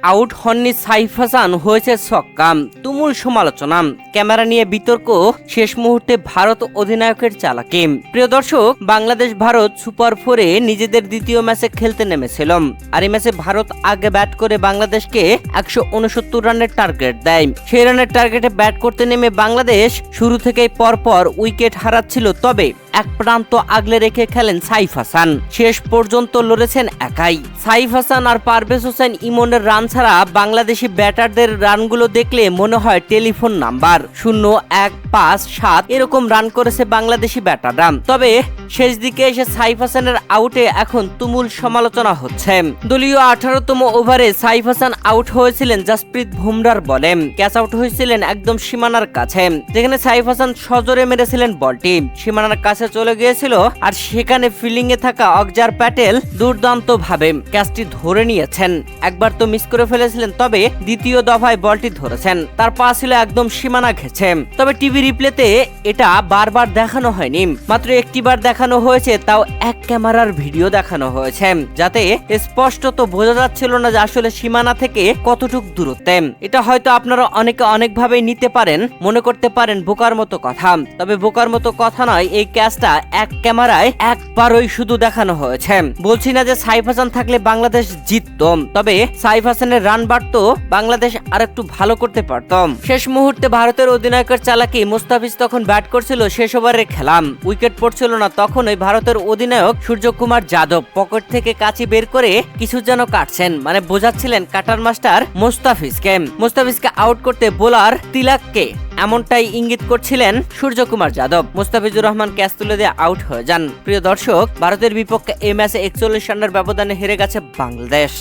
Out হননি সাইফ হাসান, হয়েছে ছক্কা, তুমুল সমালোচনা, ক্যামেরা নিয়ে বিতর্ক, শেষ মুহূর্তে ভারত অধিনায়কের চালাকি। প্রিয় দর্শক, বাংলাদেশ ভারত সুপার 4-এ নিজেদের দ্বিতীয় ম্যাচে খেলতে নেমেছিল। আর এই ম্যাচে ভারত আগে ব্যাট করে বাংলাদেশকে 169 রানের টার্গেট দেয়। সেই রানের টার্গেটে ব্যাট করতে নেমে বাংলাদেশ শুরু থেকেই পরপর উইকেট হারাচ্ছিল। তবে এক প্রান্ত আগলে রেখে খেলেন সাইফ হাসান। শেষ পর্যন্ত লড়েছেন একাই। সাইফ হাসান আর পারভেজ হোসেন ইমনের রান ছাড়া বাংলাদেশি ব্যাটারদের রানগুলো দেখলে মনে হয় টেলিফোন নাম্বার 0-1-5-7 এরকম রান করেছে বাংলাদেশি ব্যাটাররা। তবে শেষ দিকে এসে সাইফ হাসানের আউটে এখন তুমুল সমালোচনা হচ্ছে। দলীয় 18তম ওভারে সাইফ হাসান আউট হয়েছিলেন জাসপ্রীত বুমরার বলে। ক্যাচ আউট হয়েছিলেন একদম সীমানার কাছে, যেখানে সাইফ হাসান সজোরে মেরেছিলেন বলটি। সীমানার কাছে চলে গিয়েছিল, আর সেখানে ফিল্ডিং এ থাকা অক্সার প্যাটেল দুর্দান্ত ভাবে ক্যাচটি ধরে নিয়েছেন। একবার তো মিস করে ফেলেছিলেন, তবে দ্বিতীয় দফায় বলটি ধরেছেন। তার পা ছিল একদম সীমানা ঘেঁচে। তবে টিভি রিপ্লেতে এটা বারবার দেখানো হয়নি, মাত্র একটিবার দেখানো হয়েছে, তাও এক ক্যামেরার ভিডিও দেখানো হয়েছে, যাতে স্পষ্টত বোঝা যাচ্ছিল না যে আসলে সীমানা থেকে কতটুক দূরত্বে। এটা হয়তো আপনারা অনেকে অনেকভাবে নিতে পারেন, মনে করতে পারেন বোকার মতো কথা। তবে বোকার মতো কথা নয়, এই ক্যাচটা এক ক্যামেরায় একবারই শুধু দেখানো হয়েছে। বলছি না যে সাইফ হাসান থাকলে বাংলাদেশ জিতত, তবে সাইফ হাসানের রান বাড়তো, বাংলাদেশ আর একটু ভালো করতে পারত। শেষ মুহূর্তে ভারতের অধিনায়কের চালাকি, মুস্তাফিজ তখন ব্যাট করছিল শেষ ওভারের খেলা, উইকেট পড়ছিল না। তখন ওই ভারতের অধিনায়ক সূর্যকুমার যাদব পকেট থেকে কাঁচি বের করে কিছু যেন কাটছেন, মানে বোঝাচ্ছিলেন কাটার মাস্টার মুস্তাফিজকে আউট করতে বোলার তিলাককে, এমনটাই ইঙ্গিত করছিলেন সূর্যকুমার যাদব। মুস্তাফিজুর রহমান ক্যাচ তুলে দিয়ে আউট হয়ে যান। প্রিয় দর্শক, ভারতের বিপক্ষে এই ম্যাচে 41 রানের ব্যবধানে হেরে গেছে বাংলাদেশ।